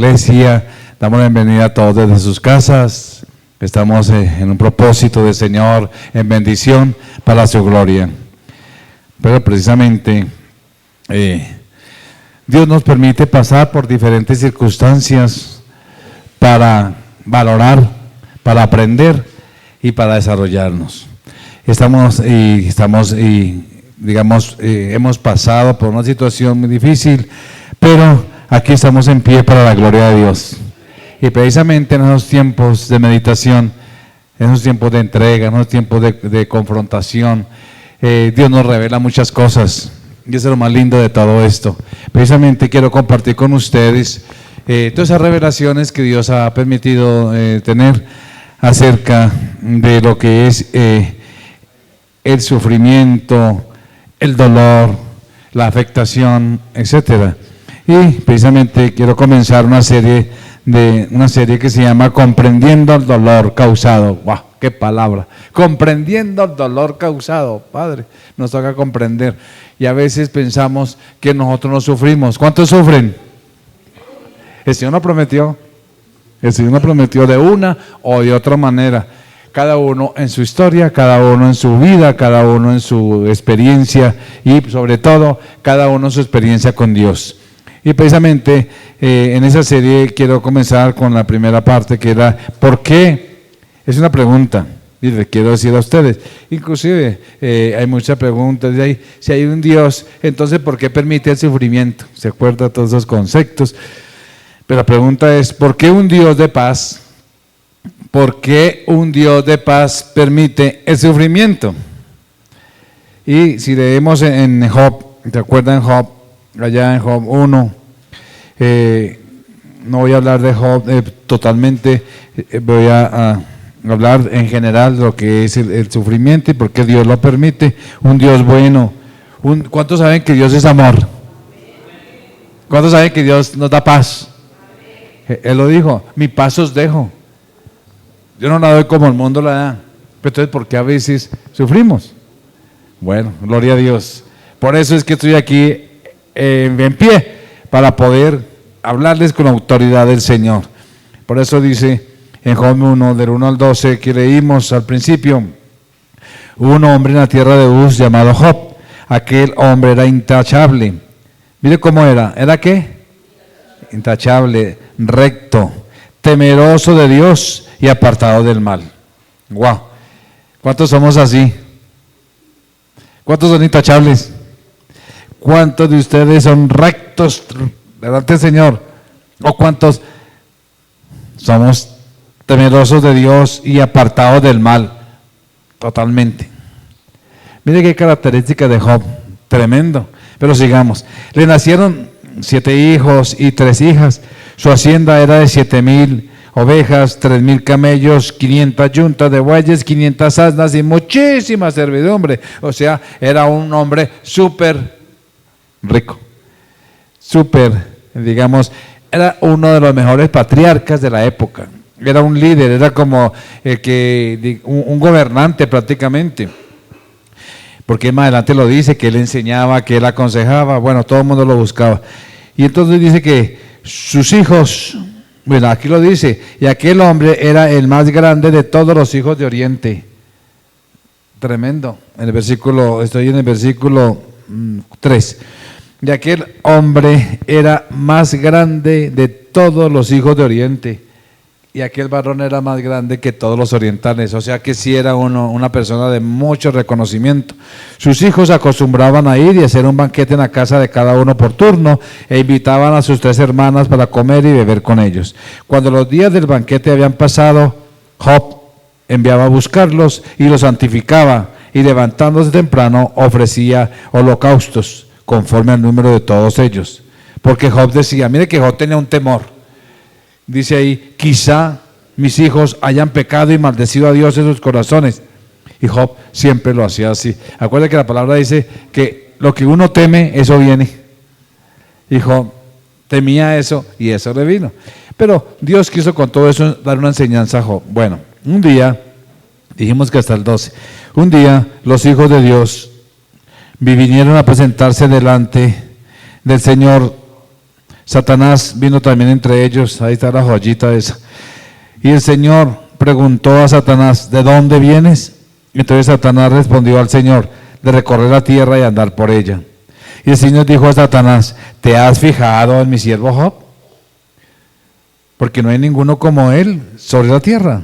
Iglesia, damos la bienvenida a todos desde sus casas. Estamos en un propósito del Señor, en bendición para su gloria. Pero precisamente Dios nos permite pasar por diferentes circunstancias para valorar, para aprender y para desarrollarnos. Hemos pasado por una situación muy difícil, pero aquí estamos en pie para la gloria de Dios. Y precisamente en esos tiempos de meditación, en esos tiempos de entrega, en esos tiempos de confrontación, Dios nos revela muchas cosas. Y eso es lo más lindo de todo esto. Precisamente quiero compartir con ustedes todas esas revelaciones que Dios ha permitido tener acerca de lo que es el sufrimiento, el dolor, la afectación, etcétera. Y precisamente quiero comenzar una serie que se llama Comprendiendo el dolor causado. ¡Wow! ¡Qué palabra! Comprendiendo el dolor causado. Padre, nos toca comprender. Y a veces pensamos que nosotros no sufrimos. ¿Cuántos sufren? El Señor nos prometió. El Señor nos prometió de una o de otra manera. Cada uno en su historia, cada uno en su vida, cada uno en su experiencia y sobre todo, cada uno en su experiencia con Dios. Y precisamente en esa serie quiero comenzar con la primera parte, que era ¿por qué? Es una pregunta, y le quiero decir a ustedes, inclusive hay muchas preguntas de ahí, si hay un Dios, entonces ¿por qué permite el sufrimiento? ¿Se acuerda de todos esos conceptos? Pero la pregunta es, ¿por qué un Dios de paz? ¿Por qué un Dios de paz permite el sufrimiento? Y si leemos en Job, ¿se acuerdan Job? Allá en Job 1, no voy a hablar de Job totalmente, voy a hablar en general de lo que es el sufrimiento y por qué Dios lo permite. Un Dios bueno. ¿Cuántos saben que Dios es amor? ¿Cuántos saben que Dios nos da paz? Él lo dijo, mi paz os dejo. Yo no la doy como el mundo la da. Pero entonces, ¿por qué a veces sufrimos? Bueno, gloria a Dios. Por eso es que estoy aquí en pie, para poder hablarles con la autoridad del Señor. Por eso dice en Job 1, del 1 al 12, que leímos al principio, hubo un hombre en la tierra de Uz llamado Job. Aquel hombre era intachable. Mire cómo era. ¿Era qué? Intachable, recto, temeroso de Dios y apartado del mal. ¡Wow! ¿Cuántos somos así? ¿Cuántos son intachables? ¿Cuántos de ustedes son rectos delante del Señor? ¿O cuántos somos temerosos de Dios y apartados del mal? Totalmente. Mire qué característica de Job, tremendo. Pero sigamos. Le nacieron 7 hijos y 3 hijas. Su hacienda era de 7,000 ovejas, 3,000 camellos, 500 yuntas de bueyes, 500 asnas y muchísima servidumbre. O sea, era un hombre súper rico, era uno de los mejores patriarcas de la época, era un líder, era como un gobernante prácticamente, porque más adelante lo dice, que él enseñaba, que él aconsejaba, bueno, todo el mundo lo buscaba, y entonces dice que sus hijos, bueno, aquí lo dice, y aquel hombre era el más grande de todos los hijos de Oriente, tremendo, estoy en el versículo 3, y aquel hombre era más grande de todos los hijos de Oriente, y aquel varón era más grande que todos los orientales, o sea que sí era una persona de mucho reconocimiento. Sus hijos acostumbraban a ir y hacer un banquete en la casa de cada uno por turno, e invitaban a sus 3 hermanas para comer y beber con ellos. Cuando los días del banquete habían pasado, Job enviaba a buscarlos y los santificaba, y levantándose temprano ofrecía holocaustos conforme al número de todos ellos. Porque Job decía, mire que Job tenía un temor. Dice ahí, quizá mis hijos hayan pecado y maldecido a Dios en sus corazones. Y Job siempre lo hacía así. Acuérdate que la palabra dice que lo que uno teme, eso viene. Y Job temía eso y eso le vino. Pero Dios quiso con todo eso dar una enseñanza a Job. Bueno, un día, dijimos que hasta el 12, un día los hijos de Dios vinieron a presentarse delante del Señor Satanás vino también entre ellos, ahí está la joyita esa. Y el Señor preguntó a Satanás, ¿de dónde vienes? Entonces Satanás respondió al Señor, de recorrer la tierra y andar por ella. Y el Señor dijo a Satanás, ¿te has fijado en mi siervo Job? Porque no hay ninguno como él sobre la tierra.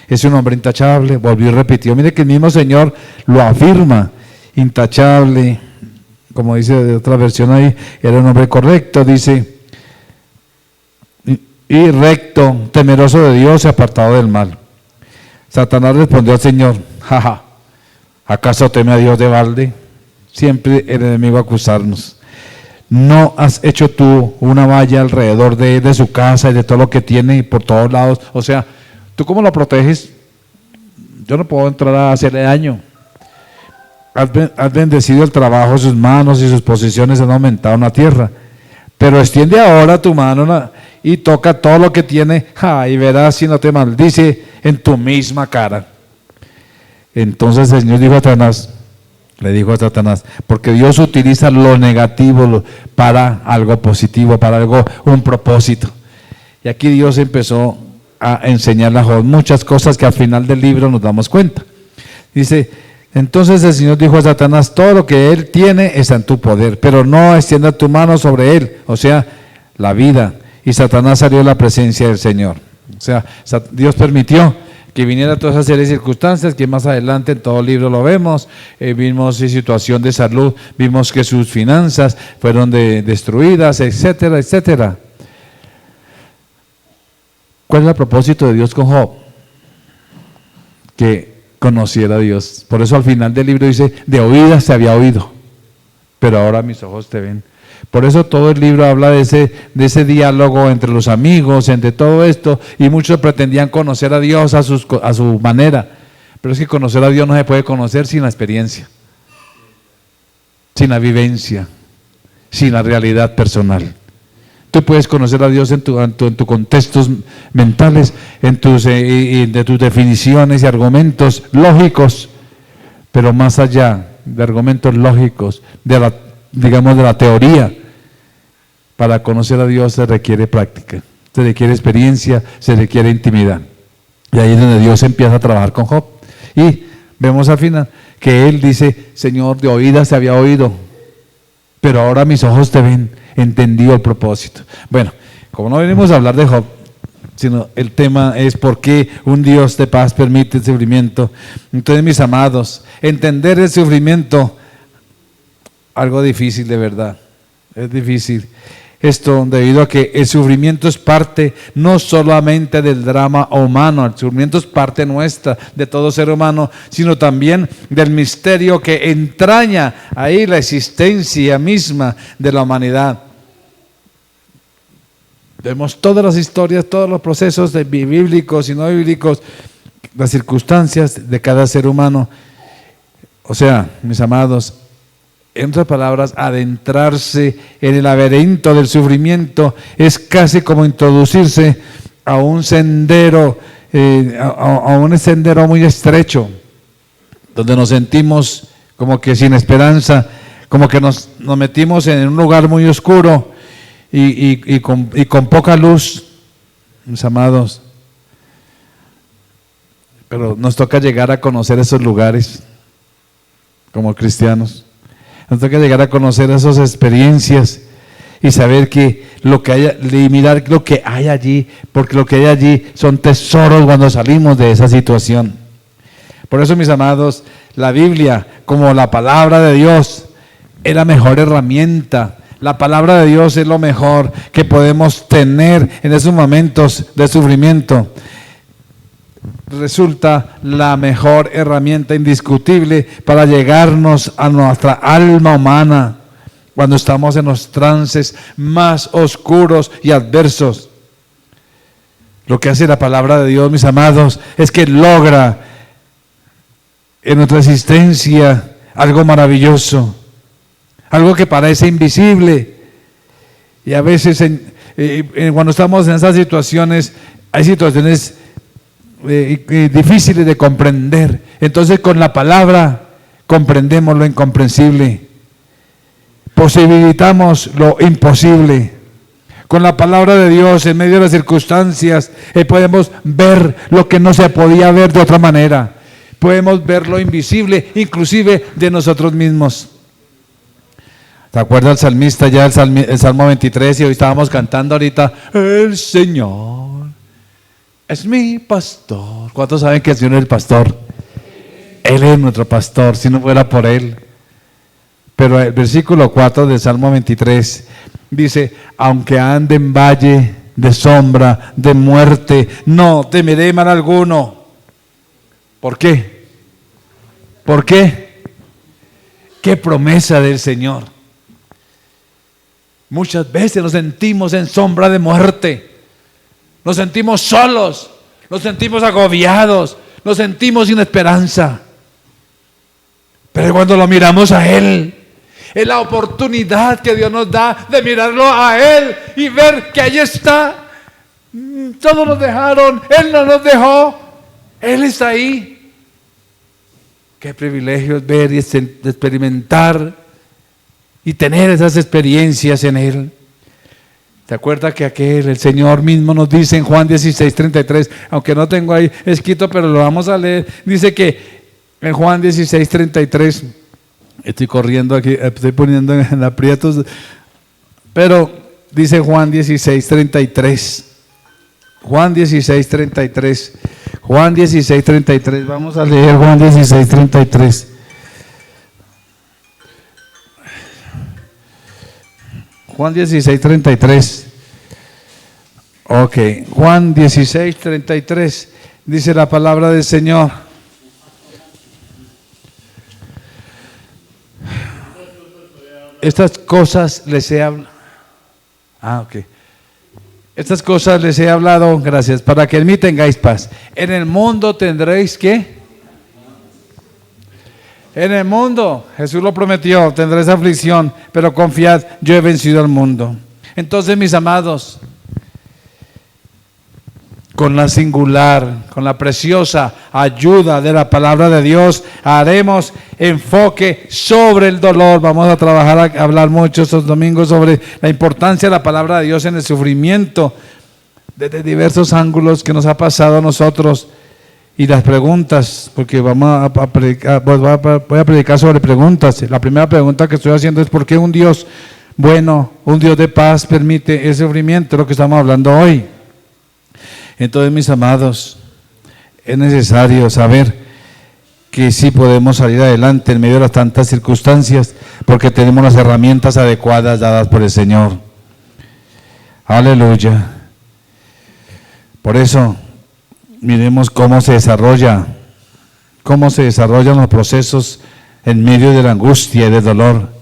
Es un hombre intachable. Volvió y repitió. Mire que el mismo Señor lo afirma. Intachable, como dice de otra versión ahí, era un hombre correcto, dice, y recto, temeroso de Dios y apartado del mal. Satanás respondió al Señor, jaja, ¿acaso teme a Dios de balde? Siempre el enemigo acusarnos. ¿No has hecho tú una valla alrededor de su casa y de todo lo que tiene y por todos lados? O sea, ¿tú cómo lo proteges? Yo no puedo entrar a hacerle daño. Has bendecido el trabajo, sus manos y sus posesiones han aumentado en la tierra. Pero extiende ahora tu mano y toca todo lo que tiene, y verás si no te maldice en tu misma cara. Entonces el Señor le dijo a Satanás, porque Dios utiliza lo negativo para algo positivo, para algo, un propósito. Y aquí Dios empezó a enseñarle a Job muchas cosas que al final del libro nos damos cuenta. Dice, entonces el Señor dijo a Satanás, todo lo que él tiene está en tu poder, pero no extienda tu mano sobre él, o sea, la vida. Y Satanás salió de la presencia del Señor. O sea, Dios permitió que viniera toda esa serie de circunstancias que más adelante en todo el libro lo vemos. Vimos su situación de salud, vimos que sus finanzas fueron destruidas, etcétera, etcétera. ¿Cuál es el propósito de Dios con Job? Que conociera a Dios. Por eso al final del libro dice, de oídas se había oído, pero ahora mis ojos te ven. Por eso todo el libro habla de ese diálogo entre los amigos, entre todo esto, y muchos pretendían conocer a Dios a su manera, pero es que conocer a Dios no se puede conocer sin la experiencia, sin la vivencia, sin la realidad personal. Tú puedes conocer a Dios en tus contextos mentales, de tus definiciones y argumentos lógicos, pero más allá de argumentos lógicos, de la teoría, para conocer a Dios se requiere práctica, se requiere experiencia, se requiere intimidad. Y ahí es donde Dios empieza a trabajar con Job. Y vemos al final que él dice, Señor, de oídas te había oído, pero ahora mis ojos te ven, entendido el propósito. Bueno, como no venimos a hablar de Job, sino el tema es por qué un Dios de paz permite el sufrimiento. Entonces, mis amados, entender el sufrimiento, algo difícil de verdad, es difícil. Esto debido a que el sufrimiento es parte no solamente del drama humano, el sufrimiento es parte nuestra, de todo ser humano, sino también del misterio que entraña ahí la existencia misma de la humanidad. Vemos todas las historias, todos los procesos bíblicos y no bíblicos, las circunstancias de cada ser humano. O sea, mis amados, en otras palabras, adentrarse en el laberinto del sufrimiento es casi como introducirse a un sendero, a un sendero muy estrecho, donde nos sentimos como que sin esperanza, como que nos metimos en un lugar muy oscuro y con poca luz, mis amados. Pero nos toca llegar a conocer esos lugares como cristianos. Nos toca llegar a conocer esas experiencias y saber que lo que hay, y mirar lo que hay allí, porque lo que hay allí son tesoros cuando salimos de esa situación. Por eso, mis amados, la Biblia, como la palabra de Dios, es la mejor herramienta. La palabra de Dios es lo mejor que podemos tener en esos momentos de sufrimiento. Resulta la mejor herramienta indiscutible para llegarnos a nuestra alma humana cuando estamos en los trances más oscuros y adversos. Lo que hace la palabra de Dios, mis amados, es que logra en nuestra existencia algo maravilloso, algo que parece invisible. Y a veces cuando estamos en esas situaciones, hay situaciones difíciles de comprender. Entonces con la palabra comprendemos lo incomprensible, posibilitamos lo imposible. Con la palabra de Dios, en medio de las circunstancias, podemos ver lo que no se podía ver de otra manera. Podemos ver lo invisible, inclusive de nosotros mismos. ¿Te acuerdas el salmista ya, el Salmo 23? Y hoy estábamos cantando ahorita, el Señor es mi pastor. ¿Cuántos saben que el Señor es el pastor? Él es nuestro pastor, si no fuera por Él. Pero el versículo 4 del Salmo 23 dice, aunque ande en valle de sombra, de muerte, no temeré mal alguno. ¿Por qué? ¿Por qué? ¿Qué promesa del Señor? Muchas veces nos sentimos en sombra de muerte, nos sentimos solos, nos sentimos agobiados, nos sentimos sin esperanza. Pero cuando lo miramos a Él, es la oportunidad que Dios nos da de mirarlo a Él y ver que ahí está. Todos nos dejaron, Él no nos dejó, Él está ahí. Qué privilegio es ver y experimentar y tener esas experiencias en Él. ¿Te acuerdas que el Señor mismo nos dice en Juan 16:33, aunque no tengo ahí escrito, pero lo vamos a leer, dice que en Juan 16:33, estoy corriendo aquí, estoy poniendo en aprietos, pero dice Juan 16:33, Juan 16:33, Juan 16:33, vamos a leer Juan 16:33. Juan 16:33. Ok, Juan 16:33 dice la palabra del Señor. Estas cosas les he hablado. Estas cosas les he hablado, gracias, para que en mí tengáis paz. En el mundo tendréis ¿qué? En el mundo, Jesús lo prometió, tendréis aflicción, pero confiad, yo he vencido al mundo. Entonces, mis amados, con la singular, con la preciosa ayuda de la palabra de Dios, haremos enfoque sobre el dolor. Vamos a trabajar, a hablar mucho estos domingos sobre la importancia de la palabra de Dios en el sufrimiento, desde diversos ángulos que nos ha pasado a nosotros. Y las preguntas, porque vamos a predicar, voy a predicar sobre preguntas. La primera pregunta que estoy haciendo es: ¿por qué un Dios bueno, un Dios de paz permite ese sufrimiento? Lo que estamos hablando hoy. Entonces, mis amados, es necesario saber que sí podemos salir adelante en medio de las tantas circunstancias, porque tenemos las herramientas adecuadas dadas por el Señor. Aleluya. Por eso, miremos cómo se desarrollan los procesos en medio de la angustia y del dolor.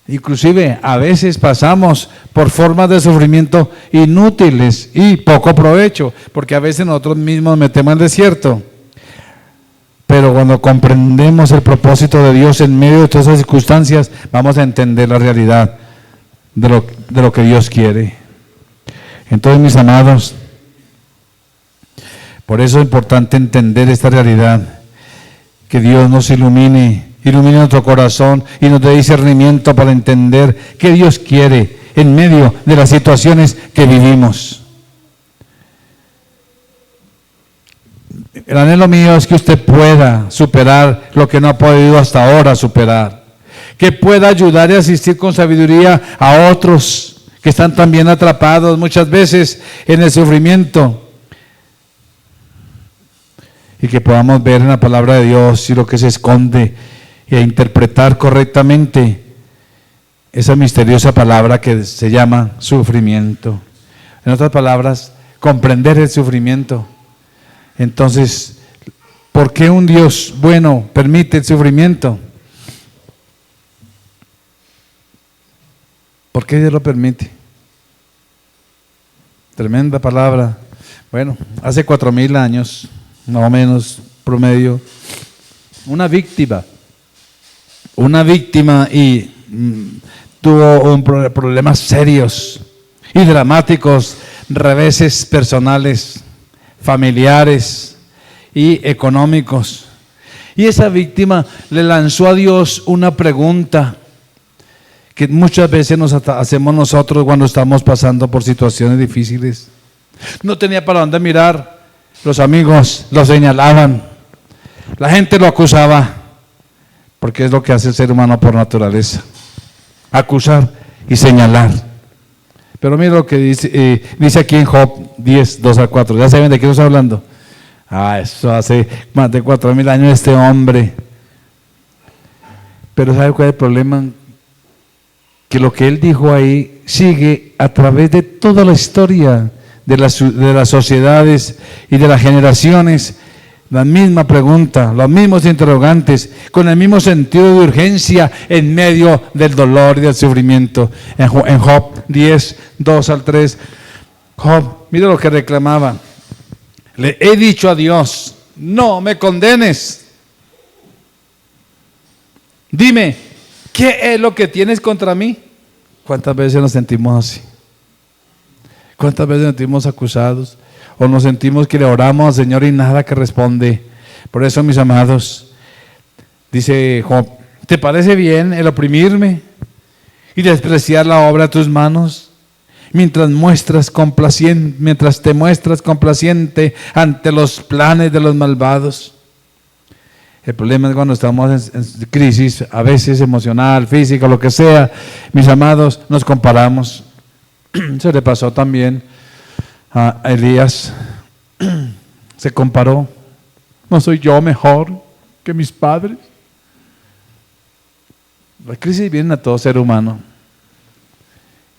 Inclusive a veces pasamos por formas de sufrimiento inútiles y poco provecho, porque a veces nosotros mismos nos metemos en el desierto. Pero cuando comprendemos el propósito de Dios en medio de todas esas circunstancias, vamos a entender la realidad de lo que Dios quiere. Entonces, mis amados, por eso es importante entender esta realidad, que Dios nos ilumine nuestro corazón y nos dé discernimiento para entender qué Dios quiere en medio de las situaciones que vivimos. El anhelo mío es que usted pueda superar lo que no ha podido hasta ahora superar, que pueda ayudar y asistir con sabiduría a otros que están también atrapados muchas veces en el sufrimiento, y que podamos ver en la palabra de Dios y lo que se esconde e interpretar correctamente esa misteriosa palabra que se llama sufrimiento. En otras palabras, comprender el sufrimiento. Entonces, ¿por qué un Dios bueno permite el sufrimiento? ¿Por qué Dios lo permite? Tremenda palabra. Bueno, hace 4,000 años, más o menos, promedio, una víctima y tuvo problemas serios y dramáticos, reveses personales, familiares y económicos. Y esa víctima le lanzó a Dios una pregunta que muchas veces nos hacemos nosotros cuando estamos pasando por situaciones difíciles. No tenía para dónde mirar, los amigos lo señalaban, la gente lo acusaba, porque es lo que hace el ser humano por naturaleza, acusar y señalar. Pero mira lo que dice aquí en Job 10, 2 al 4, ¿ya saben de qué estoy hablando? Eso hace más de 4.000 años este hombre. Pero ¿sabe cuál es el problema? Que lo que él dijo ahí sigue a través de toda la historia de las sociedades y de las generaciones. La misma pregunta, los mismos interrogantes, con el mismo sentido de urgencia en medio del dolor y del sufrimiento. En Job 10, 2 al 3, Job, mira lo que reclamaba. Le he dicho a Dios, no me condenes. Dime, ¿qué es lo que tienes contra mí? ¿Cuántas veces nos sentimos así? ¿Cuántas veces nos sentimos acusados? O nos sentimos que le oramos al Señor y nada que responde. Por eso, mis amados, dice Job, ¿te parece bien el oprimirme y despreciar la obra de tus manos? Mientras te muestras complaciente ante los planes de los malvados. El problema es cuando estamos en crisis, a veces emocional, física, lo que sea, mis amados, nos comparamos. Se le pasó también a Elías, se comparó. ¿No soy yo mejor que mis padres? Las crisis vienen a todo ser humano.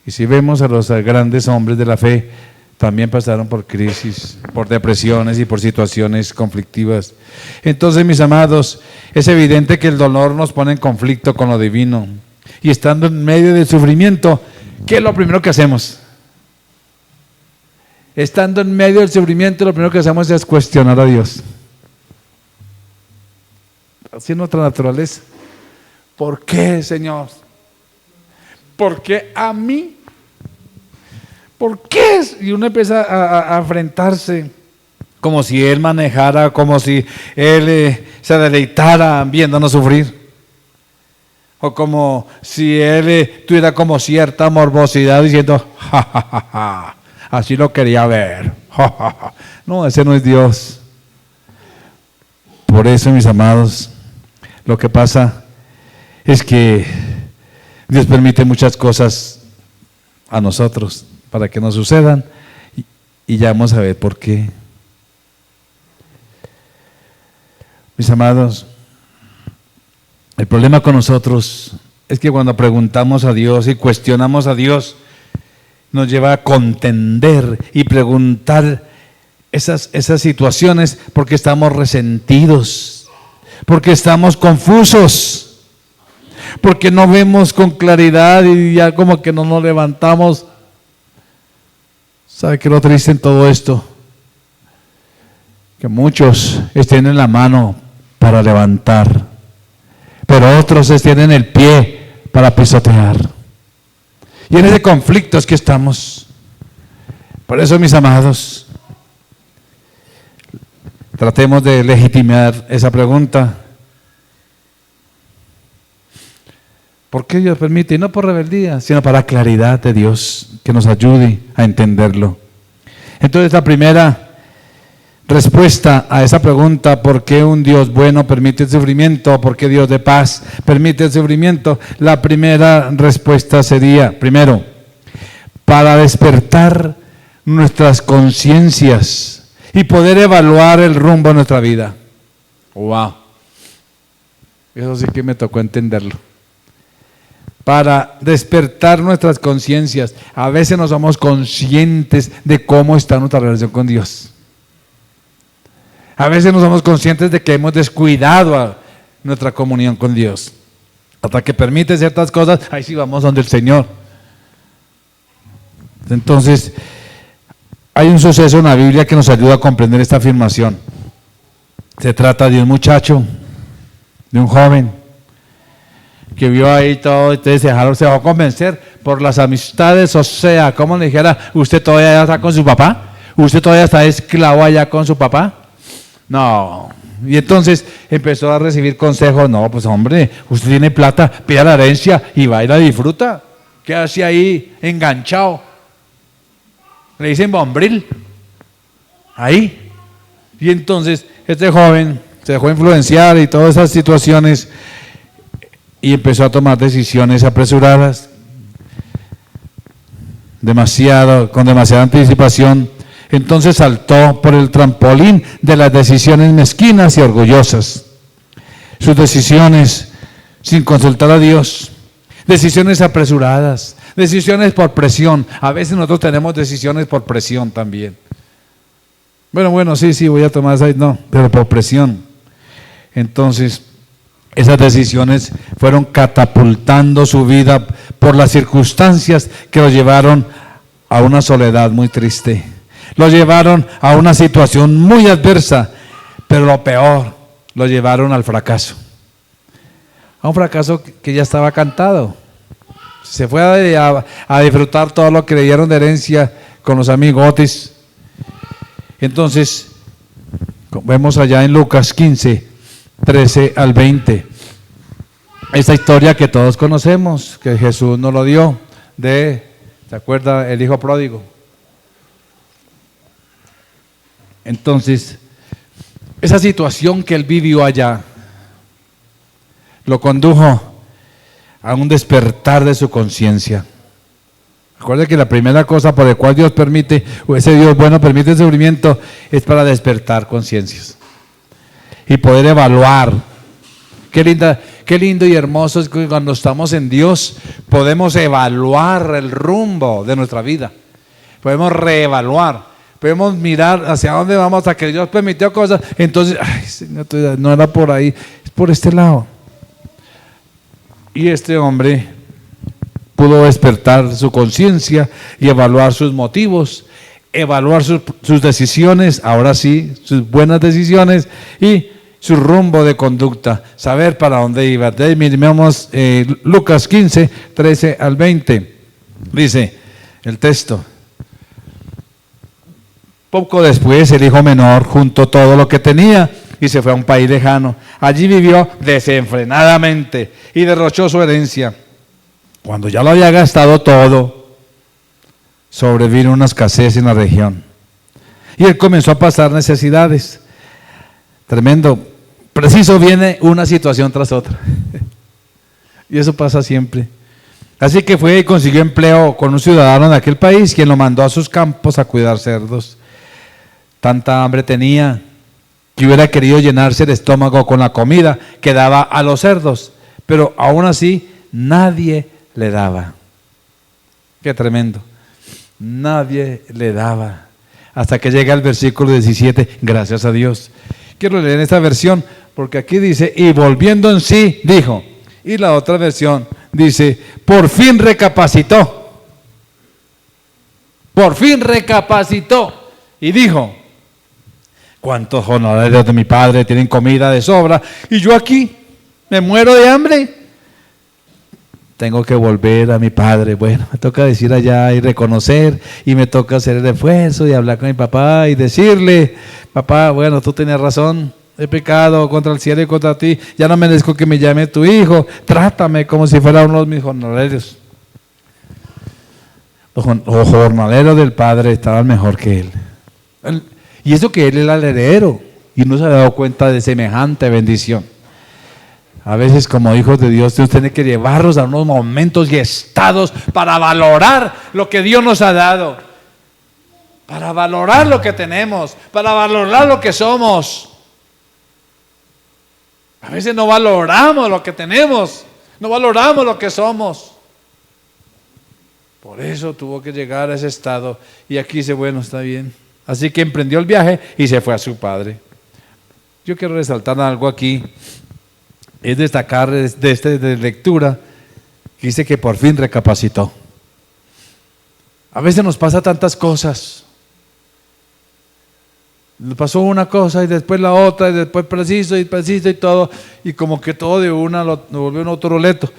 Y si vemos a los grandes hombres de la fe, también pasaron por crisis, por depresiones y por situaciones conflictivas. Entonces, mis amados, es evidente que el dolor nos pone en conflicto con lo divino. Y estando en medio del sufrimiento, ¿qué es lo primero que hacemos? Estando en medio del sufrimiento, lo primero que hacemos es cuestionar a Dios. Así es nuestra naturaleza. ¿Por qué, Señor? ¿Por qué a mí? ¿Por qué? Y uno empieza a enfrentarse como si Él manejara, como si Él se deleitara viéndonos sufrir. O como si Él tuviera como cierta morbosidad diciendo, ja, ja, ja, ja, así lo quería ver. Ja, ja, ja. No, ese no es Dios. Por eso, mis amados, lo que pasa es que Dios permite muchas cosas a nosotros para que nos sucedan y ya vamos a ver por qué. Mis amados, el problema con nosotros es que cuando preguntamos a Dios y cuestionamos a Dios, nos lleva a contender y preguntar esas situaciones porque estamos resentidos, porque estamos confusos, porque no vemos con claridad y ya como que no nos levantamos. ¿Sabe qué es lo triste en todo esto? Que muchos estén en la mano para levantar, pero otros tienen el pie para pisotear. Y en ese conflicto es que estamos. Por eso, mis amados, tratemos de legitimar esa pregunta. ¿Por qué Dios permite? Y no por rebeldía, sino para la claridad de Dios, que nos ayude a entenderlo. Entonces, la primera respuesta a esa pregunta, ¿por qué un Dios bueno permite el sufrimiento? ¿Por qué Dios de paz permite el sufrimiento? La primera respuesta sería, primero, para despertar nuestras conciencias y poder evaluar el rumbo de nuestra vida. ¡Wow! Eso sí que me tocó entenderlo. Para despertar nuestras conciencias. A veces no somos conscientes de cómo está nuestra relación con Dios. A veces no somos conscientes de que hemos descuidado nuestra comunión con Dios. Hasta que permite ciertas cosas, ahí sí vamos donde el Señor. Entonces, hay un suceso en la Biblia que nos ayuda a comprender esta afirmación. Se trata de un muchacho, de un joven, que vio ahí todo, entonces se dejó convencer por las amistades, o sea, como le dijera, ¿usted todavía está con su papá? ¿Usted todavía está esclavo allá con su papá? No, Y entonces empezó a recibir consejos. No, pues hombre, usted tiene plata, pida la herencia y va y la disfruta. ¿Qué hace ahí enganchado? Le dicen bombril. Ahí. Y entonces este joven se dejó influenciar y todas esas situaciones y empezó a tomar decisiones apresuradas, con demasiada anticipación. Entonces saltó por el trampolín de las decisiones mezquinas y orgullosas. Sus decisiones sin consultar a Dios, decisiones apresuradas, decisiones por presión. A veces nosotros tenemos decisiones por presión también. Bueno, sí, voy a tomar esa, no, pero por presión. Entonces, esas decisiones fueron catapultando su vida por las circunstancias que lo llevaron a una soledad muy triste. Lo llevaron a una situación muy adversa, pero lo peor, lo llevaron al fracaso. A un fracaso que ya estaba cantado. Se fue a disfrutar todo lo que le dieron de herencia con los amigotes. Entonces, vemos allá en Lucas 15, 13 al 20. Esta historia que todos conocemos, que Jesús nos lo dio, ¿se acuerda? El hijo pródigo. Entonces, esa situación que él vivió allá, lo condujo a un despertar de su conciencia. Recuerde que la primera cosa por la cual Dios permite, o ese Dios bueno permite el sufrimiento, es para despertar conciencias y poder evaluar. Qué lindo y hermoso es que cuando estamos en Dios podemos evaluar el rumbo de nuestra vida, podemos reevaluar, podemos mirar hacia dónde vamos, hasta que Dios permitió cosas. Entonces, Señor, no era por ahí, es por este lado. Y este hombre pudo despertar su conciencia y evaluar sus motivos, evaluar sus decisiones, ahora sí, sus buenas decisiones y su rumbo de conducta, saber para dónde iba. Miremos Lucas 15, 13 al 20, dice el texto. Poco después el hijo menor juntó todo lo que tenía y se fue a un país lejano. Allí vivió desenfrenadamente y derrochó su herencia. Cuando ya lo había gastado todo, sobrevino una escasez en la región. Y él comenzó a pasar necesidades. Tremendo. Preciso viene una situación tras otra. Y eso pasa siempre. Así que fue y consiguió empleo con un ciudadano de aquel país, quien lo mandó a sus campos a cuidar cerdos. Tanta hambre tenía que hubiera querido llenarse el estómago con la comida que daba a los cerdos, pero aún así nadie le daba. Qué tremendo. Nadie le daba. Hasta que llega el versículo 17, gracias a Dios. Quiero leer esta versión porque aquí dice, y volviendo en sí, dijo. Y la otra versión dice, por fin recapacitó. Por fin recapacitó. Y dijo, ¿cuántos jornaleros de mi padre tienen comida de sobra? Y yo aquí me muero de hambre. Tengo que volver a mi padre. Bueno, me toca decir allá y reconocer, y me toca hacer el esfuerzo y hablar con mi papá y decirle, papá, bueno, tú tenías razón, he pecado contra el cielo y contra ti, ya no merezco que me llame tu hijo, trátame como si fuera uno de mis jornaleros. Los jornaleros del padre estaban mejor que él. Y eso que él era el heredero y no se había dado cuenta de semejante bendición. A veces como hijos de Dios, Dios tiene que llevarnos a unos momentos y estados para valorar lo que Dios nos ha dado, para valorar lo que tenemos, para valorar lo que somos. A veces no valoramos lo que tenemos, no valoramos lo que somos. Por eso tuvo que llegar a ese estado y aquí dice, bueno, está bien. Así que emprendió el viaje y se fue a su padre. Yo quiero resaltar algo aquí. Es destacar de lectura que dice que por fin recapacitó. A veces nos pasa tantas cosas. Le pasó una cosa y después la otra y después preciso y todo, y como que todo de una lo volvió un otro roleto.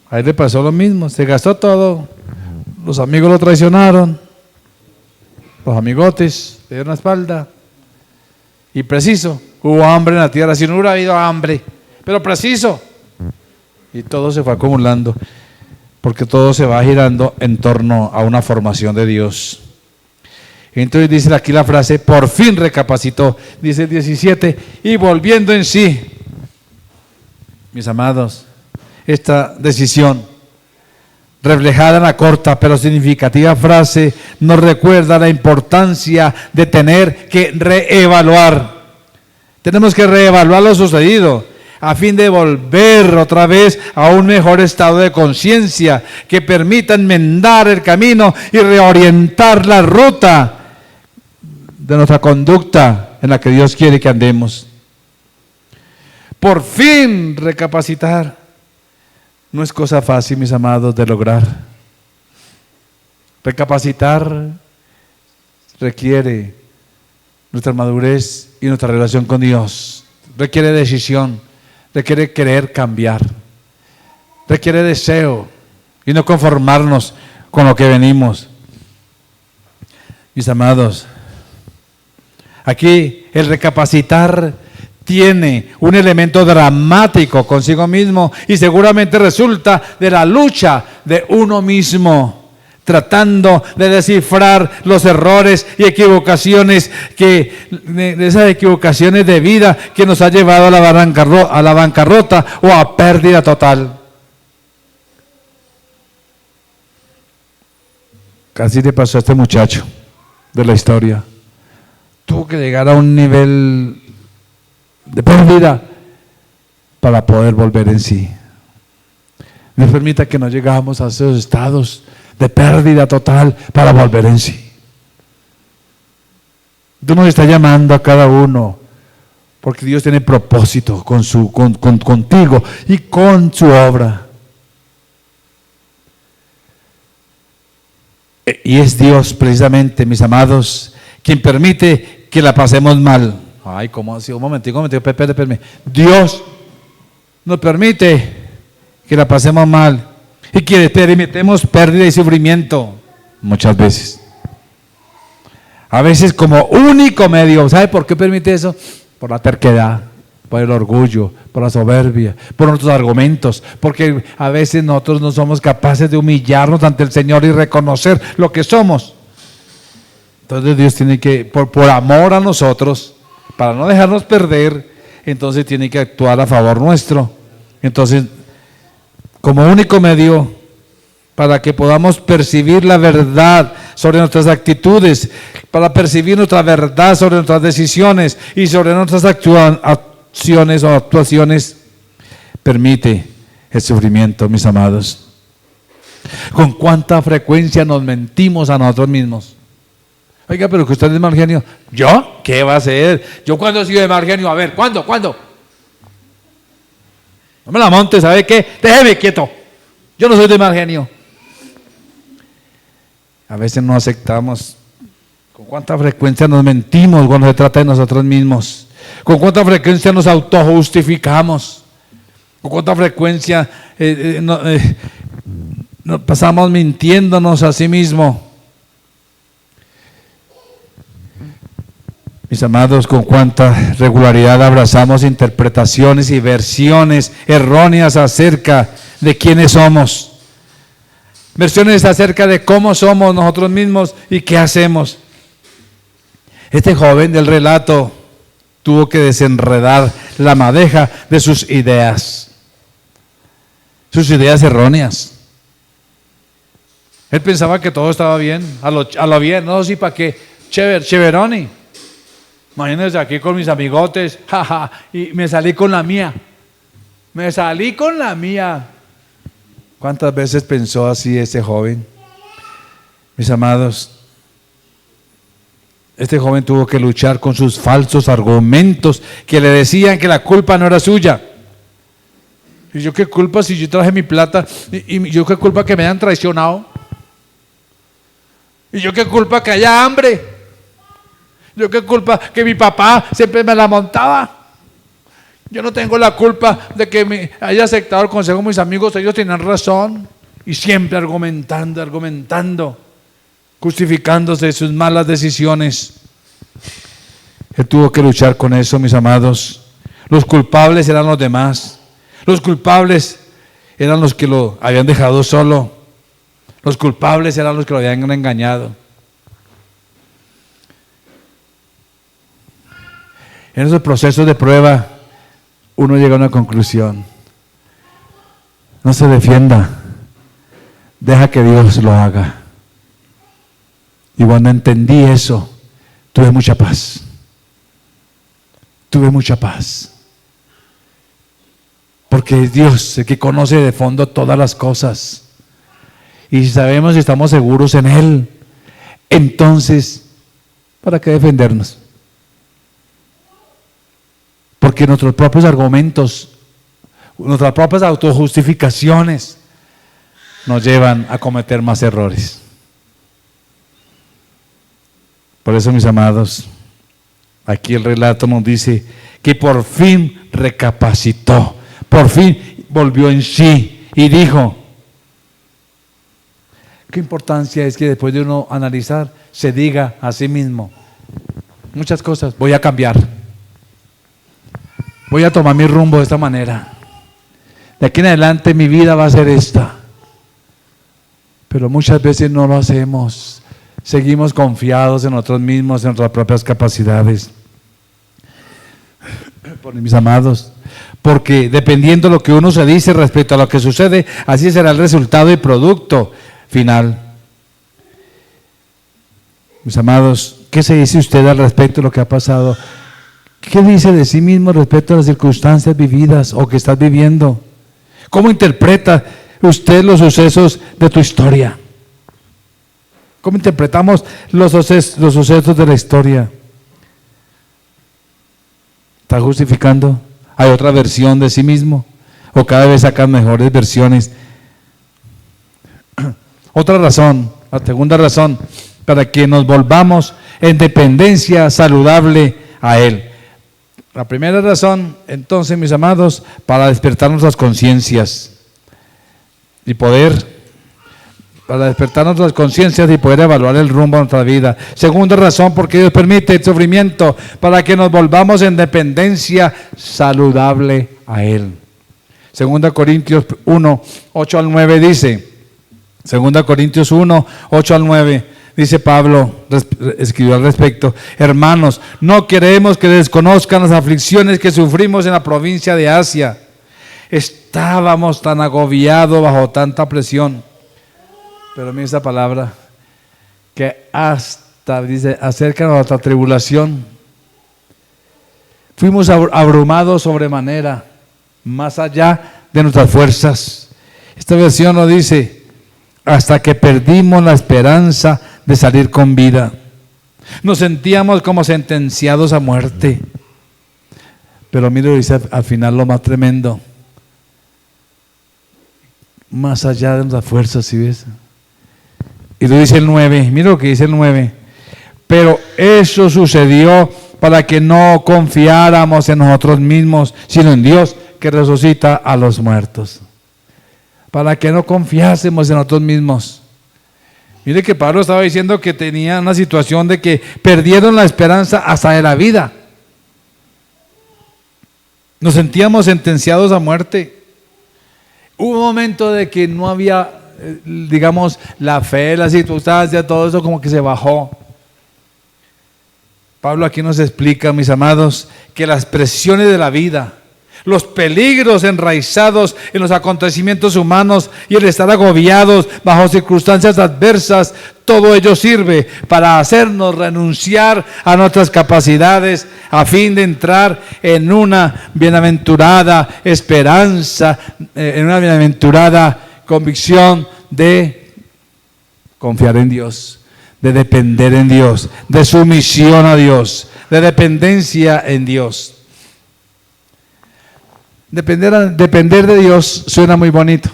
A él le pasó lo mismo, se gastó todo, los amigos lo traicionaron, los amigotes le dieron la espalda y preciso Hubo hambre en la tierra, si no hubiera habido hambre, pero preciso. Y todo se fue acumulando, porque todo se va girando en torno a una formación de Dios. Entonces dice aquí la frase, por fin recapacitó, dice el 17, y volviendo en sí. Mis amados, esta decisión, reflejada en la corta pero significativa frase, nos recuerda la importancia de tener que reevaluar. Tenemos que reevaluar lo sucedido a fin de volver otra vez a un mejor estado de conciencia que permita enmendar el camino y reorientar la ruta de nuestra conducta en la que Dios quiere que andemos. Por fin recapacitar no es cosa fácil, mis amados, de lograr. Recapacitar requiere nuestra madurez y nuestra relación con Dios. Requiere decisión, requiere querer cambiar, requiere deseo y no conformarnos con lo que venimos. Mis amados, aquí el recapacitar tiene un elemento dramático consigo mismo y seguramente resulta de la lucha de uno mismo, tratando de descifrar los errores y equivocaciones de esas equivocaciones de vida que nos ha llevado a la bancarrota o a pérdida total. Casi le pasó a este muchacho de la historia. Tuvo que llegar a un nivel de pérdida para poder volver en sí. No permita que no llegamos a esos estados de pérdida total para volver en sí. Dios nos está llamando a cada uno porque Dios tiene propósito contigo y con su obra. Y es Dios precisamente, mis amados, quien permite que la pasemos mal. Ay, ¿cómo así? Un momentico, espérame. Dios nos permite que la pasemos mal y que experimentemos pérdida y sufrimiento muchas veces. A veces como único medio. ¿Sabe por qué permite eso? Por la terquedad, por el orgullo, por la soberbia, por nuestros argumentos, porque a veces nosotros no somos capaces de humillarnos ante el Señor y reconocer lo que somos. Entonces Dios tiene que, por amor a nosotros, para no dejarnos perder, entonces tiene que actuar a favor nuestro. Entonces, como único medio para que podamos percibir la verdad sobre nuestras actitudes, para percibir nuestra verdad sobre nuestras decisiones y sobre nuestras acciones o actuaciones, permite el sufrimiento, mis amados. ¿Con cuánta frecuencia nos mentimos a nosotros mismos? Oiga, pero que usted es de mal genio. ¿Yo? ¿Qué va a ser? ¿Yo cuándo he sido de mal genio? A ver, ¿cuándo? No me la monte, ¿sabe qué? Déjeme quieto. Yo no soy de mal genio. A veces no aceptamos. ¿Con cuánta frecuencia nos mentimos cuando se trata de nosotros mismos? ¿Con cuánta frecuencia nos autojustificamos? ¿Con cuánta frecuencia nos pasamos mintiéndonos a sí mismos? Mis amados, con cuánta regularidad abrazamos interpretaciones y versiones erróneas acerca de quiénes somos. Versiones acerca de cómo somos nosotros mismos y qué hacemos. Este joven del relato tuvo que desenredar la madeja de sus ideas erróneas. Él pensaba que todo estaba bien, a lo bien, no sé para qué, chéveroni. Imagínense aquí con mis amigotes, jaja, y me salí con la mía. ¿Cuántas veces pensó así este joven? Mis amados, este joven tuvo que luchar con sus falsos argumentos que le decían que la culpa no era suya. ¿Y yo qué culpa si yo traje mi plata? ¿Y yo qué culpa que me hayan traicionado? ¿Y yo qué culpa que haya hambre? ¿Yo qué culpa que mi papá siempre me la montaba? Yo no tengo la culpa de que me haya aceptado el consejo de mis amigos, ellos tenían razón. Y siempre argumentando, justificándose sus malas decisiones. Él tuvo que luchar con eso, mis amados. Los culpables eran los demás. Los culpables eran los que lo habían dejado solo. Los culpables eran los que lo habían engañado. En esos procesos de prueba, uno llega a una conclusión. No se defienda. Deja que Dios lo haga. Y cuando entendí eso, tuve mucha paz. Tuve mucha paz. Porque es Dios el que conoce de fondo todas las cosas. Y si sabemos y estamos seguros en Él, entonces, ¿para qué defendernos? Porque nuestros propios argumentos, nuestras propias autojustificaciones nos llevan a cometer más errores. Por eso, mis amados, aquí el relato nos dice que por fin recapacitó, por fin volvió en sí y dijo, qué importancia es que después de uno analizar, se diga a sí mismo, muchas cosas, voy a cambiar, voy a tomar mi rumbo de esta manera, de aquí en adelante mi vida va a ser esta. Pero muchas veces no lo hacemos, seguimos confiados en nosotros mismos, en nuestras propias capacidades. Por mis amados, porque dependiendo de lo que uno se dice respecto a lo que sucede, así será el resultado y producto final. Mis amados, ¿qué se dice usted al respecto de lo que ha pasado? ¿Qué dice de sí mismo respecto a las circunstancias vividas o que estás viviendo? ¿Cómo interpreta usted los sucesos de tu historia? ¿Cómo interpretamos los sucesos de la historia? ¿Está justificando? ¿Hay otra versión de sí mismo? ¿O cada vez sacan mejores versiones? Otra razón, la segunda razón, para que nos volvamos en dependencia saludable a Él. La primera razón, entonces, mis amados, para despertar nuestras conciencias y para despertar nuestras conciencias y poder evaluar el rumbo de nuestra vida. Segunda razón, porque Dios permite el sufrimiento para que nos volvamos en dependencia saludable a Él. Segunda Corintios 1, 8 al 9 dice, Segunda Corintios 1, 8 al 9, dice Pablo, escribió al respecto, hermanos, no queremos que desconozcan las aflicciones que sufrimos en la provincia de Asia. Estábamos tan agobiados bajo tanta presión. Pero mira esa palabra, que hasta, dice, acerca de nuestra tribulación, fuimos abrumados sobremanera, más allá de nuestras fuerzas. Esta versión nos dice, hasta que perdimos la esperanza de salir con vida. Nos sentíamos como sentenciados a muerte. Pero mire, dice al final lo más tremendo, más allá de nuestras fuerzas, ¿sí ves? Y lo dice el 9, mira lo que dice el 9. Pero eso sucedió para que no confiáramos en nosotros mismos, sino en Dios que resucita a los muertos. Para que no confiásemos en nosotros mismos. Mire que Pablo estaba diciendo que tenía una situación de que perdieron la esperanza hasta de la vida. Nos sentíamos sentenciados a muerte. Hubo un momento de que no había, digamos, la fe, la circunstancia, todo eso como que se bajó. Pablo aquí nos explica, mis amados, que las presiones de la vida, los peligros enraizados en los acontecimientos humanos y el estar agobiados bajo circunstancias adversas, todo ello sirve para hacernos renunciar a nuestras capacidades a fin de entrar en una bienaventurada esperanza, en una bienaventurada convicción de confiar en Dios, de depender en Dios, de sumisión a Dios, de dependencia en Dios. Depender de Dios suena muy bonito.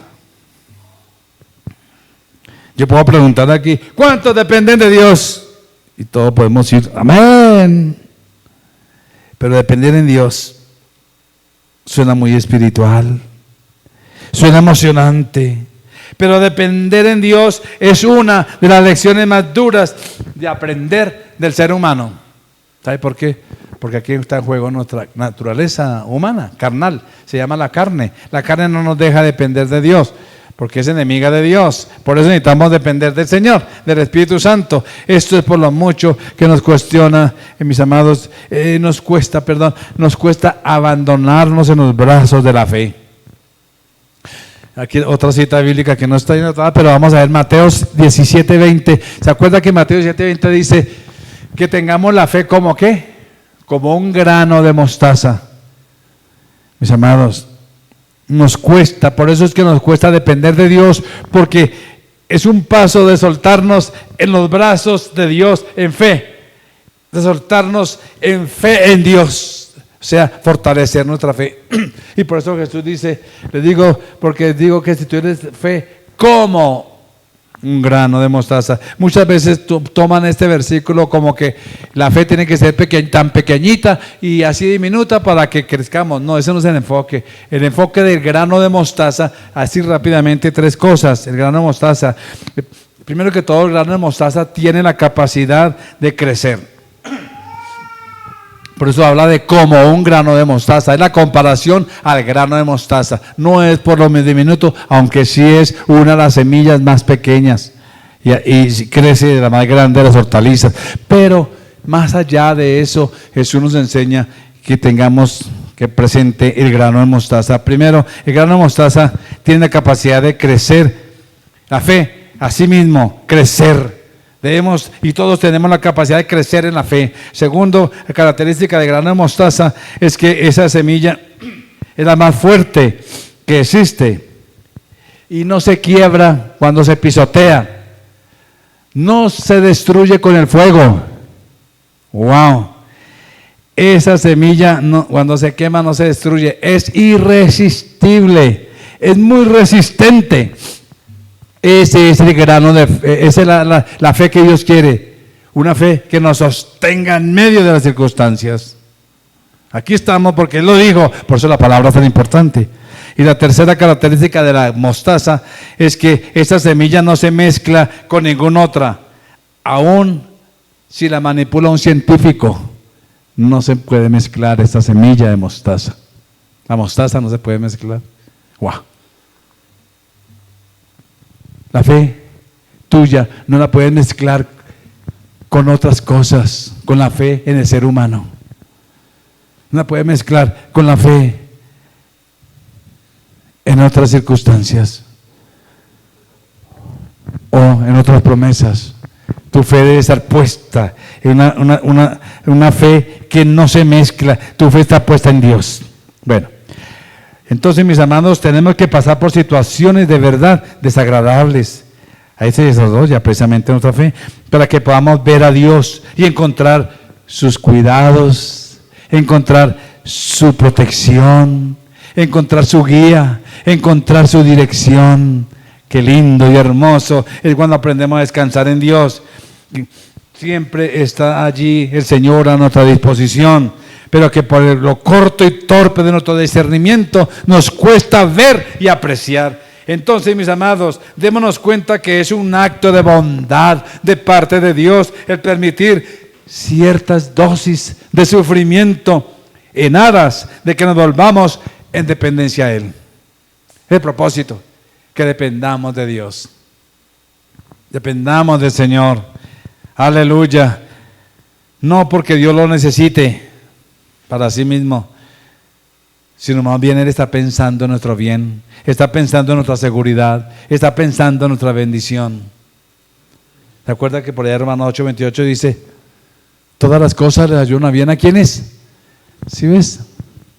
Yo puedo preguntar aquí, ¿cuántos dependen de Dios? Y todos podemos decir, amén. Pero depender en Dios suena muy espiritual, suena emocionante. Pero depender en Dios es una de las lecciones más duras de aprender del ser humano. ¿Sabe por qué? porque aquí está en juego nuestra naturaleza humana, carnal, se llama la carne. La carne no nos deja depender de Dios, porque es enemiga de Dios. Por eso necesitamos depender del Señor, del Espíritu Santo. Esto es por lo mucho que nos cuestiona, mis amados, nos cuesta abandonarnos en los brazos de la fe. Aquí otra cita bíblica que no está anotada, pero vamos a ver Mateo 17:20. ¿Se acuerda que Mateo 17:20 dice que tengamos la fe como qué? Como un grano de mostaza. Mis amados, nos cuesta, por eso es que nos cuesta depender de Dios, porque es un paso de soltarnos en los brazos de Dios en fe, de soltarnos en fe en Dios. O sea, fortalecer nuestra fe. Y por eso Jesús dice, porque digo que si tú eres fe como un grano de mostaza. Muchas veces toman este versículo como que la fe tiene que ser tan pequeñita y así diminuta para que crezcamos. No, ese no es el enfoque. El enfoque del grano de mostaza, así rápidamente, 3 cosas. El grano de mostaza, primero que todo, el grano de mostaza tiene la capacidad de crecer. Por eso habla de como un grano de mostaza. Es la comparación al grano de mostaza. No es por lo diminuto, aunque sí es una de las semillas más pequeñas. Y crece de la más grande de las hortalizas. Pero más allá de eso, Jesús nos enseña que tengamos que presente el grano de mostaza. Primero, el grano de mostaza tiene la capacidad de crecer. La fe, asimismo, crecer. Y todos tenemos la capacidad de crecer en la fe. Segundo, la característica del grano de mostaza es que esa semilla es la más fuerte que existe y no se quiebra cuando se pisotea, no se destruye con el fuego. ¡Wow! Esa semilla cuando se quema no se destruye, es irresistible, es muy resistente. Ese es el grano de fe, esa es la fe que Dios quiere, una fe que nos sostenga en medio de las circunstancias. Aquí estamos porque Él lo dijo, por eso la palabra es tan importante. Y la tercera característica de la mostaza es que esta semilla no se mezcla con ninguna otra. Aún si la manipula un científico, no se puede mezclar esta semilla de mostaza. La mostaza no se puede mezclar. ¡Wow! La fe tuya no la puedes mezclar con otras cosas, con la fe en el ser humano. No la puedes mezclar con la fe en otras circunstancias o en otras promesas. Tu fe debe estar puesta en una fe que no se mezcla. Tu fe está puesta en Dios. Bueno. Entonces, mis amados, tenemos que pasar por situaciones de verdad desagradables. Ahí se desarrolla precisamente nuestra fe, para que podamos ver a Dios y encontrar sus cuidados, encontrar su protección, encontrar su guía, encontrar su dirección. Qué lindo y hermoso es cuando aprendemos a descansar en Dios. Siempre está allí el Señor a nuestra disposición, pero que por lo corto y torpe de nuestro discernimiento nos cuesta ver y apreciar. Entonces, mis amados, démonos cuenta que es un acto de bondad de parte de Dios el permitir ciertas dosis de sufrimiento en aras de que nos volvamos en dependencia a Él. El propósito, que dependamos de Dios, dependamos del Señor. Aleluya. No porque Dios lo necesite para sí mismo, sino más bien Él está pensando en nuestro bien, está pensando en nuestra seguridad, está pensando en nuestra bendición. ¿Se acuerda que por ahí Romanos 8:28 dice, todas las cosas les ayudan bien a quienes? ¿Sí ves?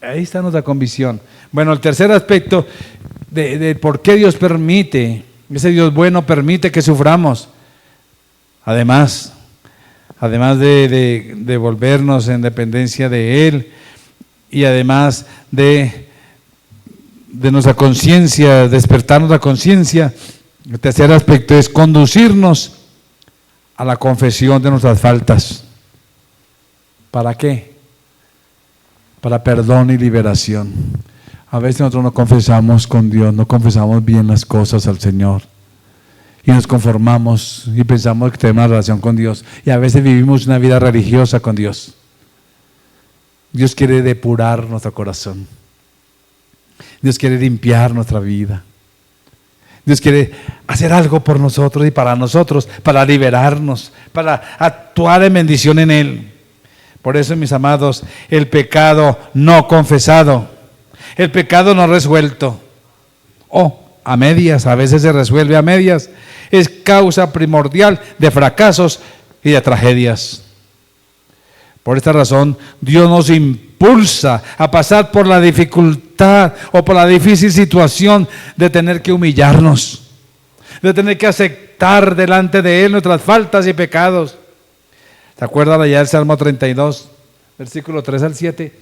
Ahí está nuestra convicción. Bueno, el tercer aspecto de por qué Dios permite, ese Dios bueno permite que suframos. Además de volvernos en dependencia de Él, y además de nuestra conciencia, despertar nuestra conciencia, el tercer aspecto es conducirnos a la confesión de nuestras faltas. ¿Para qué? Para perdón y liberación. A veces nosotros no confesamos con Dios, no confesamos bien las cosas al Señor. Y nos conformamos y pensamos que tenemos una relación con Dios. Y a veces vivimos una vida religiosa con Dios. Dios quiere depurar nuestro corazón. Dios quiere limpiar nuestra vida. Dios quiere hacer algo por nosotros y para nosotros, para liberarnos, para actuar en bendición en Él. Por eso, mis amados, el pecado no confesado, el pecado no resuelto, o a medias, a veces se resuelve a medias, es causa primordial de fracasos y de tragedias. Por esta razón, Dios nos impulsa a pasar por la dificultad o por la difícil situación de tener que humillarnos, de tener que aceptar delante de Él nuestras faltas y pecados. ¿Se acuerdan allá del Salmo 32, versículo 3 al 7?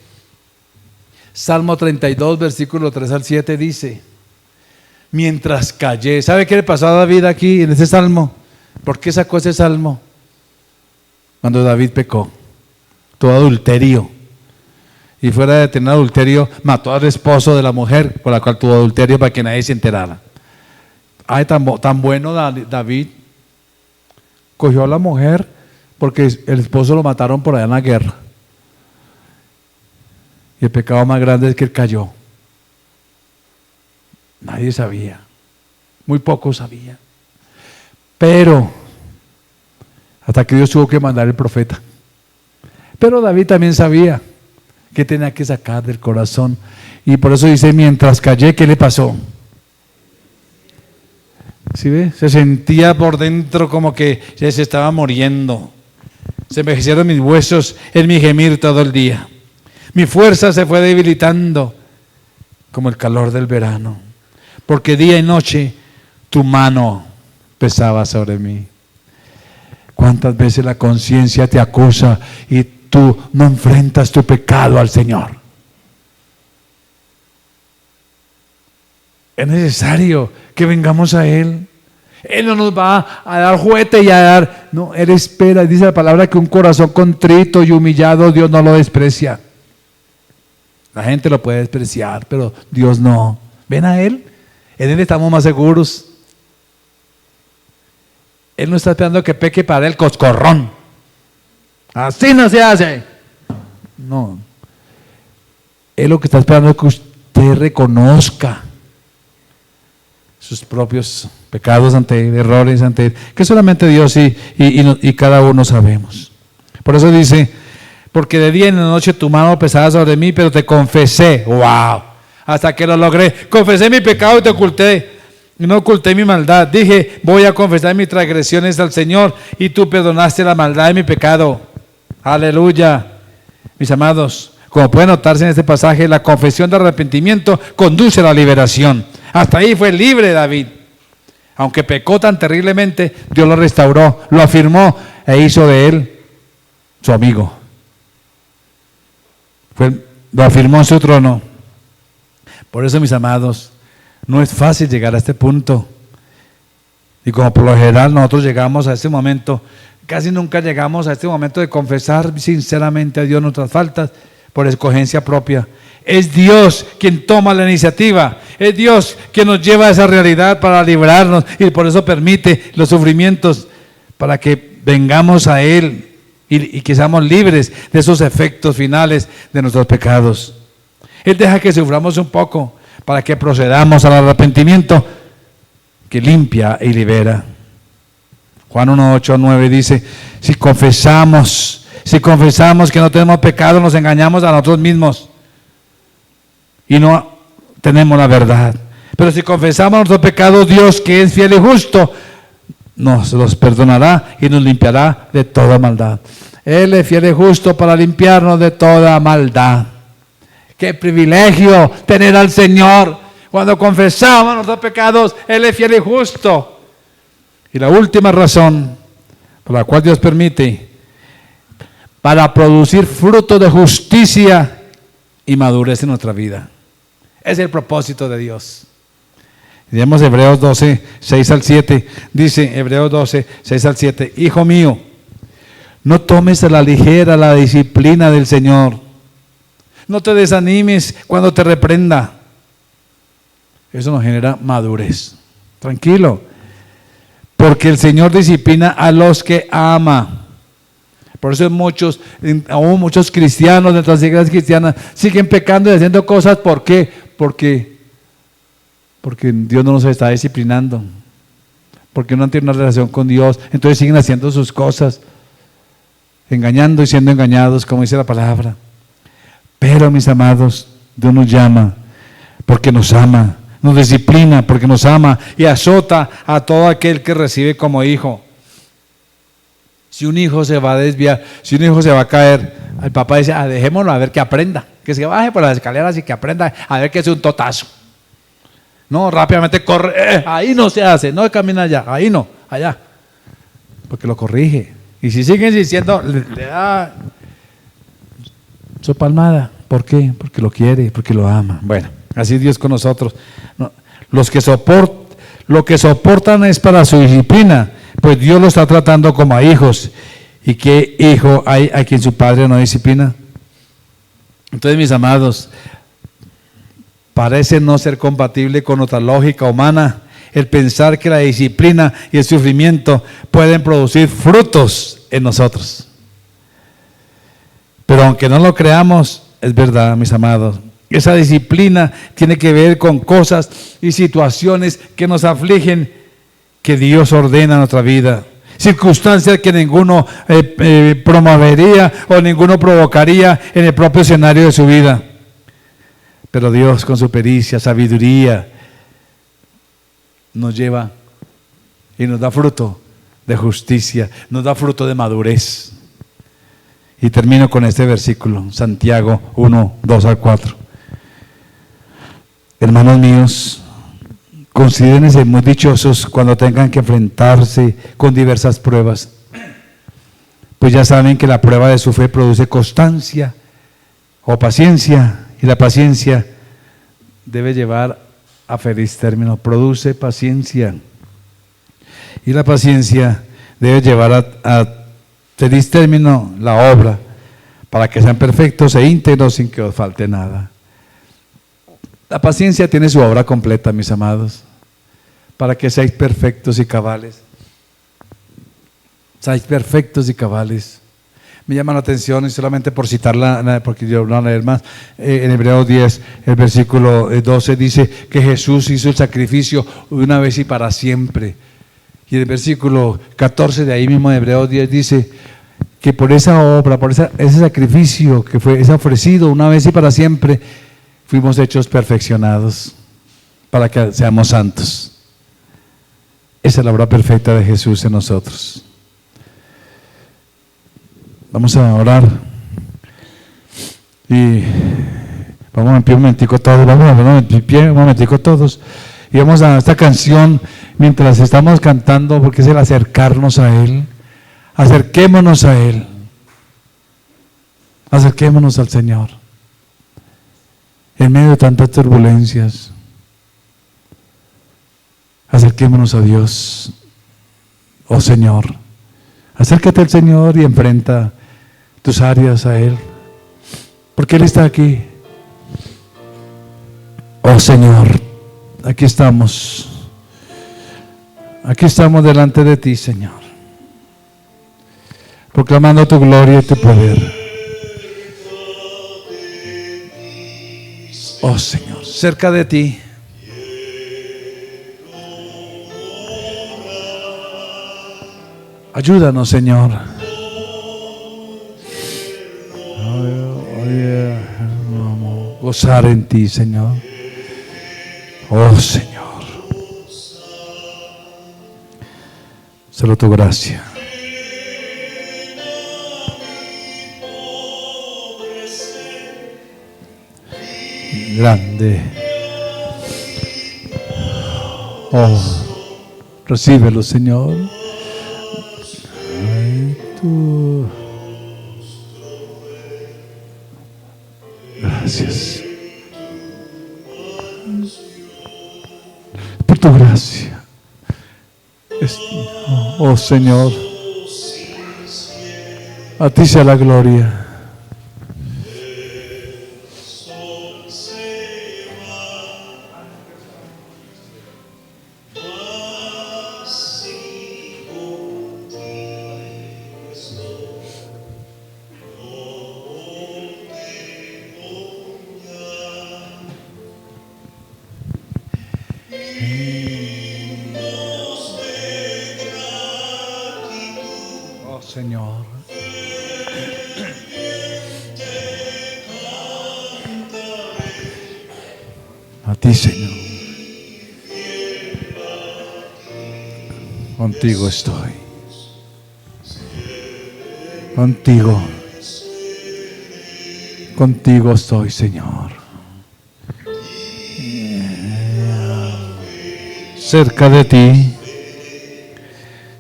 Salmo 32, versículo 3 al 7 dice: mientras callé. ¿Sabe qué le pasó a David aquí en ese salmo? ¿Por qué sacó ese salmo? Cuando David pecó, todo adulterio, y fuera de tener adulterio, mató al esposo de la mujer con la cual tuvo adulterio para que nadie se enterara. Ay, tan bueno David, cogió a la mujer porque el esposo lo mataron por allá en la guerra. Y el pecado más grande es que él cayó. Nadie sabía, muy pocos sabían. Pero hasta que Dios tuvo que mandar el profeta. Pero David también sabía que tenía que sacar del corazón. Y por eso dice, mientras callé, ¿qué le pasó? ¿Sí ve? Se sentía por dentro como que ya se estaba muriendo. Se envejecieron mis huesos en mi gemir todo el día. Mi fuerza se fue debilitando como el calor del verano. Porque día y noche tu mano pesaba sobre mí. ¿Cuántas veces la conciencia te acusa y tú no enfrentas tu pecado al Señor? Es necesario que vengamos a Él. Él no nos va a dar juguete y a dar, no, Él espera. Dice la palabra que un corazón contrito y humillado Dios no lo desprecia. La gente lo puede despreciar, pero Dios no. Ven a Él, en Él estamos más seguros. Él no está esperando que peque para el coscorrón. Así no se hace. No. Él lo que está esperando es que usted reconozca sus propios pecados ante Él, errores ante Él, que solamente Dios y cada uno sabemos. Por eso dice, porque de día y de noche tu mano pesaba sobre mí, pero te confesé. ¡Wow! Hasta que lo logré. Confesé mi pecado y te oculté. Y no oculté mi maldad. Dije, voy a confesar mis transgresiones al Señor, y tú perdonaste la maldad de mi pecado. Aleluya. Mis amados, como puede notarse en este pasaje, la confesión de arrepentimiento conduce a la liberación. Hasta ahí fue libre David. Aunque pecó tan terriblemente, Dios lo restauró, lo afirmó e hizo de él su amigo. Lo afirmó en su trono. Por eso, mis amados, no es fácil llegar a este punto. Y como por lo general nosotros llegamos a este momento, casi nunca llegamos a este momento de confesar sinceramente a Dios nuestras faltas por escogencia propia. Es Dios quien toma la iniciativa. Es Dios quien nos lleva a esa realidad para librarnos, y por eso permite los sufrimientos para que vengamos a Él y que seamos libres de esos efectos finales de nuestros pecados. Él deja que suframos un poco para que procedamos al arrepentimiento que limpia y libera. Juan 1:8-9 dice, si confesamos que no tenemos pecado, nos engañamos a nosotros mismos y no tenemos la verdad. Pero si confesamos nuestros pecados, Dios, que es fiel y justo, nos los perdonará y nos limpiará de toda maldad. Él es fiel y justo para limpiarnos de toda maldad. ¡Qué privilegio tener al Señor! Cuando confesamos nuestros pecados, Él es fiel y justo. Y la última razón por la cual Dios permite, para producir fruto de justicia y madurez en nuestra vida. Es el propósito de Dios. Digamos Hebreos 12, 6 al 7. Dice Hebreos 12, 6 al 7. Hijo mío, no tomes a la ligera la disciplina del Señor. No te desanimes cuando te reprenda. Eso nos genera madurez. Tranquilo. Porque el Señor disciplina a los que ama. Por eso muchos, aún muchos cristianos de nuestras iglesias cristianas siguen pecando y haciendo cosas. ¿Por qué? Porque Dios no nos está disciplinando. Porque no tienen una relación con Dios. Entonces siguen haciendo sus cosas, engañando y siendo engañados, como dice la palabra. Pero, mis amados, Dios nos llama porque nos ama, nos disciplina porque nos ama y azota a todo aquel que recibe como hijo. Si un hijo se va a desviar, si un hijo se va a caer, el papá dice, dejémoslo a ver que aprenda, que se baje por las escaleras y que aprenda a ver que es un totazo. No, rápidamente corre, ahí no se hace, no camina allá, ahí no, allá, porque lo corrige. Y si sigue insistiendo, le da su palmada. ¿Por qué? Porque lo quiere, porque lo ama. Bueno, así Dios con nosotros. No, lo que soportan es para su disciplina, pues Dios lo está tratando como a hijos. ¿Y qué hijo hay a quien su padre no disciplina? Entonces, mis amados, parece no ser compatible con nuestra lógica humana el pensar que la disciplina y el sufrimiento pueden producir frutos en nosotros. Pero aunque no lo creamos, es verdad, mis amados. Esa disciplina tiene que ver con cosas y situaciones que nos afligen, que Dios ordena en nuestra vida. Circunstancias que ninguno promovería o ninguno provocaría en el propio escenario de su vida. Pero Dios, con su pericia, sabiduría, nos lleva y nos da fruto de justicia, nos da fruto de madurez. Y termino con este versículo, Santiago 1, 2 al 4. Hermanos míos, considérense muy dichosos cuando tengan que enfrentarse con diversas pruebas, pues ya saben que la prueba de su fe produce constancia o paciencia, y la paciencia debe llevar a feliz término, produce paciencia, y la paciencia debe llevar a feliz término la obra, para que sean perfectos e íntegros sin que os falte nada. La paciencia tiene su obra completa, mis amados, para que seáis perfectos y cabales. Seáis perfectos y cabales. Me llama la atención, y solamente por citarla, porque yo no voy a leer más, en Hebreos 10, el versículo 12 dice que Jesús hizo el sacrificio una vez y para siempre. Y el versículo 14 de ahí mismo de Hebreos 10 dice que por esa obra, por ese sacrificio que es ofrecido una vez y para siempre, fuimos hechos perfeccionados para que seamos santos. Esa es la obra perfecta de Jesús en nosotros. Vamos a orar y vamos en pie un momentico todos, vamos en pie un momentico todos y vamos a esta canción mientras estamos cantando, porque es el acercarnos a Él. Acerquémonos a Él, acerquémonos al Señor en medio de tantas turbulencias. Acerquémonos a Dios. Oh Señor, acércate al Señor y enfrenta tus áreas a Él, porque Él está aquí. Oh Señor, aquí estamos delante de ti, Señor, proclamando tu gloria y tu poder. Oh Señor, cerca de ti. Ayúdanos, Señor. Gozar en ti, Señor. Oh Señor, solo tu gracia. Grande. Oh, recíbelo, Señor. Ay, tú. Gracias por tu gracia. Oh Señor, a ti sea la gloria. Señor. A ti, Señor. Contigo estoy. Contigo. Contigo estoy, Señor. Cerca de ti.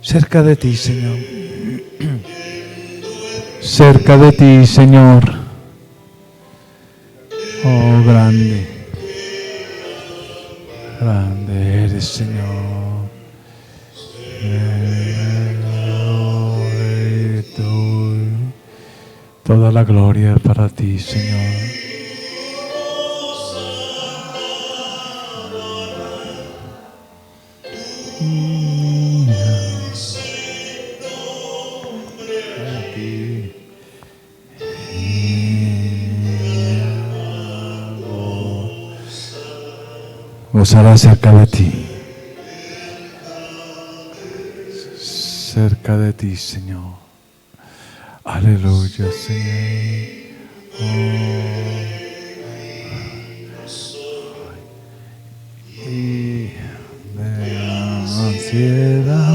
Cerca de ti, Señor. Cerca de ti, Señor. Oh, grande. Grande eres, Señor. Toda la gloria para ti, Señor. Gozará cerca de ti. Cerca de ti, Señor. Aleluya, Señor. Y de ansiedad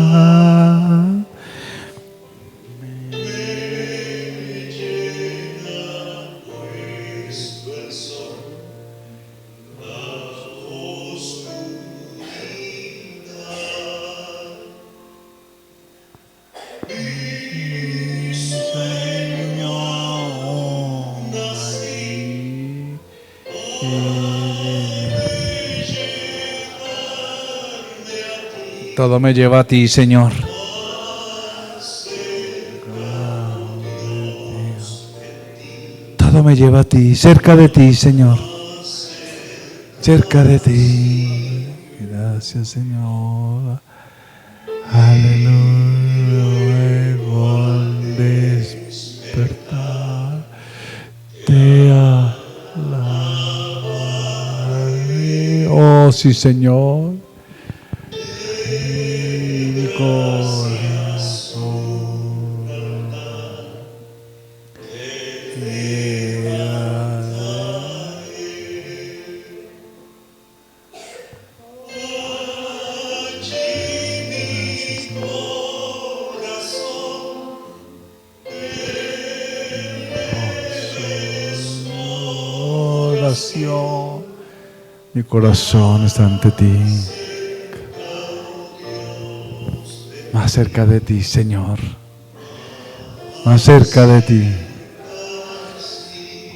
todo me lleva a ti, Señor. Todo me lleva a ti, cerca de ti, Señor. Cerca de ti. Gracias, Señor. Aleluya. Luego al despertar te alabaré. Oh, sí, Señor. Mi corazón está ante ti. Más cerca de ti, Señor. Más cerca de ti.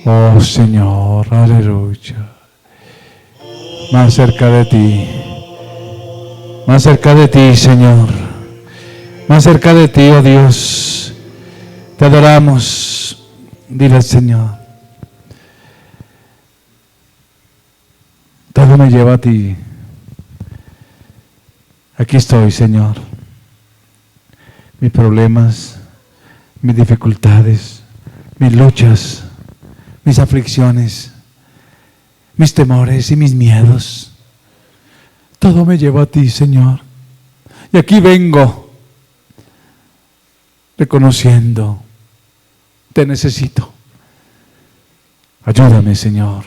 Oh, Señor, aleluya. Más cerca de ti. Más cerca de ti, Señor. Más cerca de ti, oh Dios. Te adoramos. Dile al Señor. Todo me lleva a ti. Aquí estoy, Señor. Mis problemas, mis dificultades, mis luchas, mis aflicciones, mis temores y mis miedos. Todo me lleva a ti, Señor. Y aquí vengo reconociendo, te necesito. Ayúdame, Señor,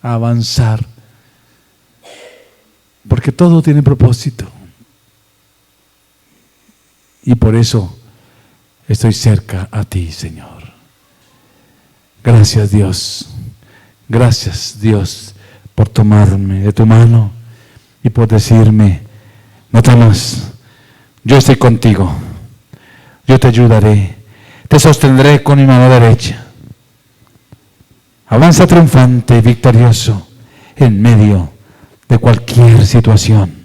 a avanzar. Porque todo tiene propósito. Y por eso estoy cerca a ti, Señor. Gracias, Dios. Gracias, Dios, por tomarme de tu mano y por decirme, no temas, yo estoy contigo. Yo te ayudaré. Te sostendré con mi mano derecha. Avanza triunfante y victorioso en medio de cualquier situación,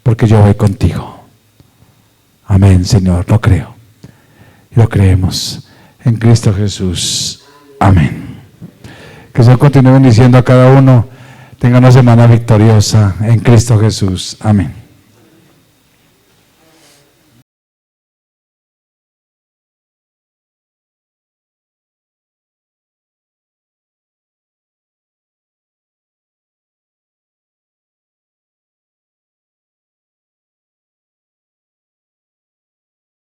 porque yo voy contigo. Amén, Señor, lo creo. Lo creemos en Cristo Jesús. Amén. Que el Señor continúe bendiciendo a cada uno. Tenga una semana victoriosa en Cristo Jesús. Amén.